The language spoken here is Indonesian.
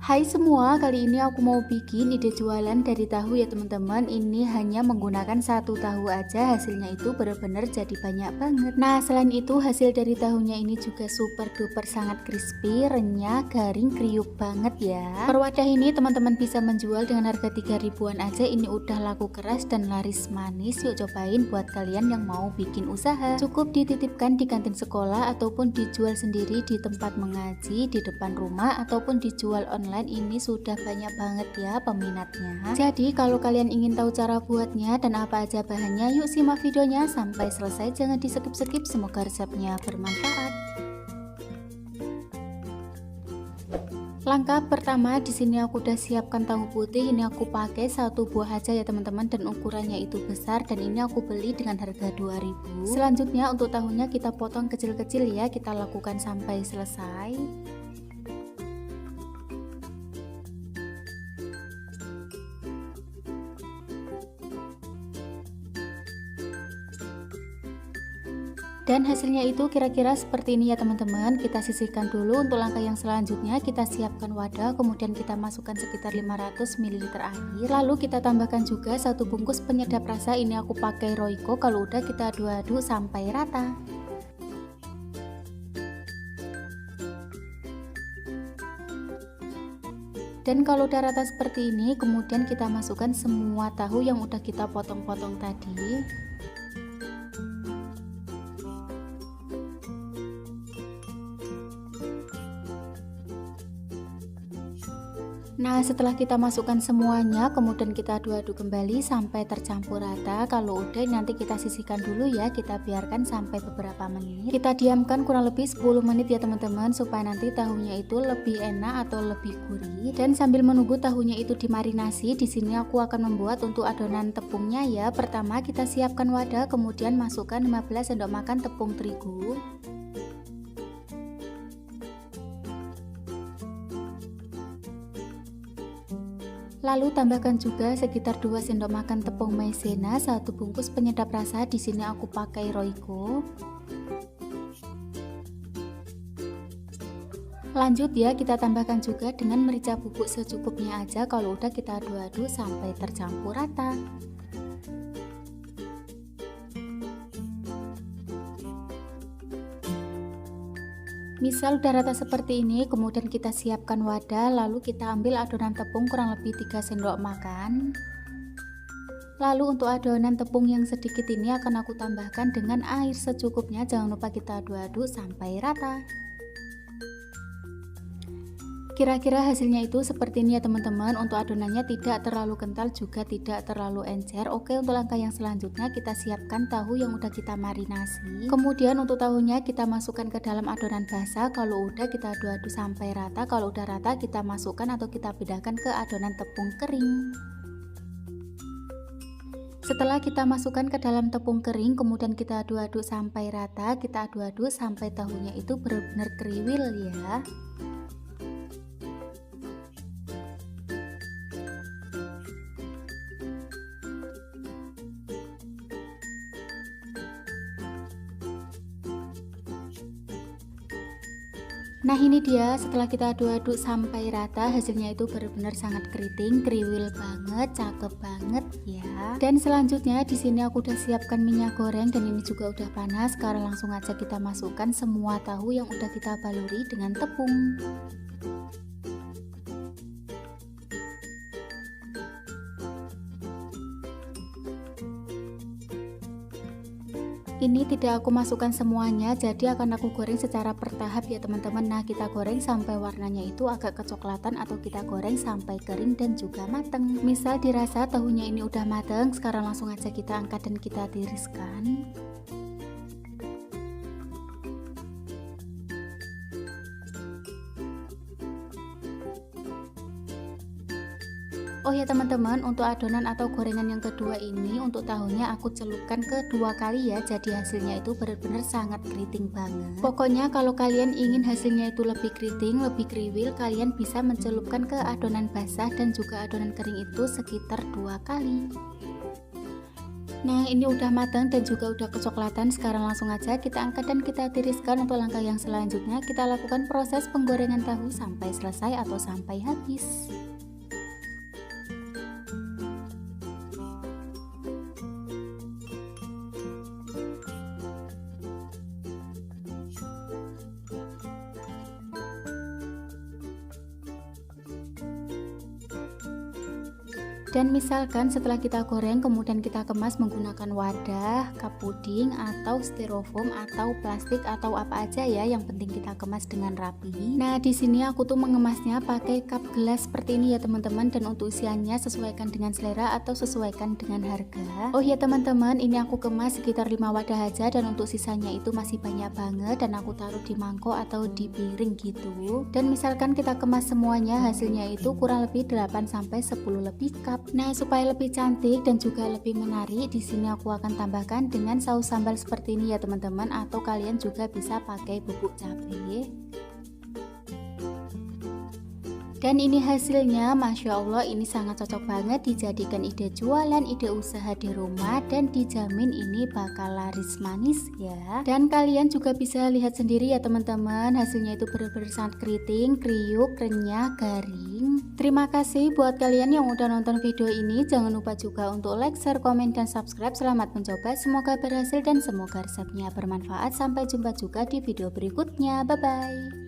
Hai semua, kali ini aku mau bikin ide jualan dari tahu ya teman-teman. Ini hanya menggunakan satu tahu aja, hasilnya itu benar-benar jadi banyak banget. Nah, selain itu hasil dari tahunya ini juga super duper sangat crispy, renyah, garing, kriuk banget ya. Per wadah ini teman-teman bisa menjual dengan harga 3 ribuan aja. Ini udah laku keras dan laris manis. Yuk cobain buat kalian yang mau bikin usaha. Cukup dititipkan di kantin sekolah ataupun dijual sendiri di tempat mengaji, di depan rumah ataupun dijual online. Ini sudah banyak banget ya peminatnya. Jadi kalau kalian ingin tahu cara buatnya dan apa aja bahannya, yuk simak videonya sampai selesai, jangan di skip-skip. Semoga resepnya bermanfaat. Langkah pertama, di sini aku udah siapkan tahu putih. Ini aku pakai satu buah aja ya teman-teman, dan ukurannya itu besar, dan ini aku beli dengan harga 2000. Selanjutnya untuk tahunya kita potong kecil-kecil ya, kita lakukan sampai selesai. Dan hasilnya itu kira-kira seperti ini ya teman-teman. Kita sisihkan dulu. Untuk langkah yang selanjutnya, kita siapkan wadah, kemudian kita masukkan sekitar 500 ml air, lalu kita tambahkan juga satu bungkus penyedap rasa. Ini aku pakai Royco. Kalau udah kita aduk-aduk sampai rata. Dan kalau udah rata seperti ini, kemudian kita masukkan semua tahu yang udah kita potong-potong tadi. Nah, setelah kita masukkan semuanya, kemudian kita aduk-aduk kembali sampai tercampur rata. Kalau udah, nanti kita sisihkan dulu ya, kita biarkan sampai beberapa menit. Kita diamkan kurang lebih 10 menit ya teman-teman, supaya nanti tahunya itu lebih enak atau lebih gurih. Dan sambil menunggu tahunya itu dimarinasi, di sini aku akan membuat untuk adonan tepungnya ya. Pertama kita siapkan wadah, kemudian masukkan 15 sendok makan tepung terigu. Lalu tambahkan juga sekitar 2 sendok makan tepung maizena, 1 bungkus penyedap rasa. Di sini aku pakai Royco. Lanjut ya, kita tambahkan juga dengan merica bubuk secukupnya aja. Kalau udah kita aduk-aduk sampai tercampur rata. Misal udah rata seperti ini, kemudian kita siapkan wadah, lalu kita ambil adonan tepung kurang lebih 3 sendok makan. Lalu untuk adonan tepung yang sedikit ini akan aku tambahkan dengan air secukupnya. Jangan lupa kita aduk-aduk sampai rata. Kira-kira hasilnya itu seperti ini ya teman-teman. Untuk adonannya tidak terlalu kental juga tidak terlalu encer. Oke, untuk langkah yang selanjutnya kita siapkan tahu yang udah kita marinasi. Kemudian untuk tahunya kita masukkan ke dalam adonan basah. Kalau udah kita aduk-aduk sampai rata. Kalau udah rata kita masukkan atau kita pindahkan ke adonan tepung kering. Setelah kita masukkan ke dalam tepung kering, kemudian kita aduk-aduk sampai rata. Kita aduk-aduk sampai tahunya itu benar-benar kriwil ya. Nah ini dia, setelah kita aduk-aduk sampai rata, hasilnya itu benar-benar sangat keriting, kriwil banget, cakep banget ya. Dan selanjutnya di sini aku udah siapkan minyak goreng dan ini juga udah panas. Sekarang langsung aja kita masukkan semua tahu yang udah kita baluri dengan tepung. Ini tidak aku masukkan semuanya, jadi akan aku goreng secara bertahap ya teman-teman. Nah, kita goreng sampai warnanya itu agak kecoklatan atau kita goreng sampai kering dan juga mateng. Misal dirasa tahunya ini udah mateng, sekarang langsung aja kita angkat dan kita tiriskan. Oh ya teman-teman, untuk adonan atau gorengan yang kedua ini, untuk tahunya aku celupkan ke 2 kali ya. Jadi hasilnya itu benar-benar sangat keriting banget. Pokoknya kalau kalian ingin hasilnya itu lebih keriting, lebih kriwil, kalian bisa mencelupkan ke adonan basah dan juga adonan kering itu sekitar 2 kali. Nah, ini udah matang dan juga udah kecoklatan. Sekarang langsung aja kita angkat dan kita tiriskan. Untuk langkah yang selanjutnya kita lakukan proses penggorengan tahu sampai selesai atau sampai habis. Dan misalkan setelah kita goreng kemudian kita kemas menggunakan wadah, cup puding atau styrofoam atau plastik atau apa aja ya, yang penting kita kemas dengan rapi. Nah, di sini aku tuh mengemasnya pakai cup gelas seperti ini ya teman-teman, dan untuk isiannya sesuaikan dengan selera atau sesuaikan dengan harga. Oh ya teman-teman, ini aku kemas sekitar 5 wadah aja, dan untuk sisanya itu masih banyak banget dan aku taruh di mangkok atau di piring gitu. Dan misalkan kita kemas semuanya, hasilnya itu kurang lebih 8 sampai 10 lebih cup. Nah, supaya lebih cantik dan juga lebih menarik, di sini aku akan tambahkan dengan saus sambal seperti ini ya teman-teman, atau kalian juga bisa pakai bubuk cabai. Dan ini hasilnya, Masya Allah, ini sangat cocok banget dijadikan ide jualan, ide usaha di rumah, dan dijamin ini bakal laris manis ya. Dan kalian juga bisa lihat sendiri ya teman-teman, hasilnya itu benar-benar sangat keriting, kriuk, renyah, garing. Terima kasih buat kalian yang udah nonton video ini. Jangan lupa juga untuk like, share, komen, dan subscribe. Selamat mencoba, semoga berhasil dan semoga resepnya bermanfaat. Sampai jumpa juga di video berikutnya. Bye-bye.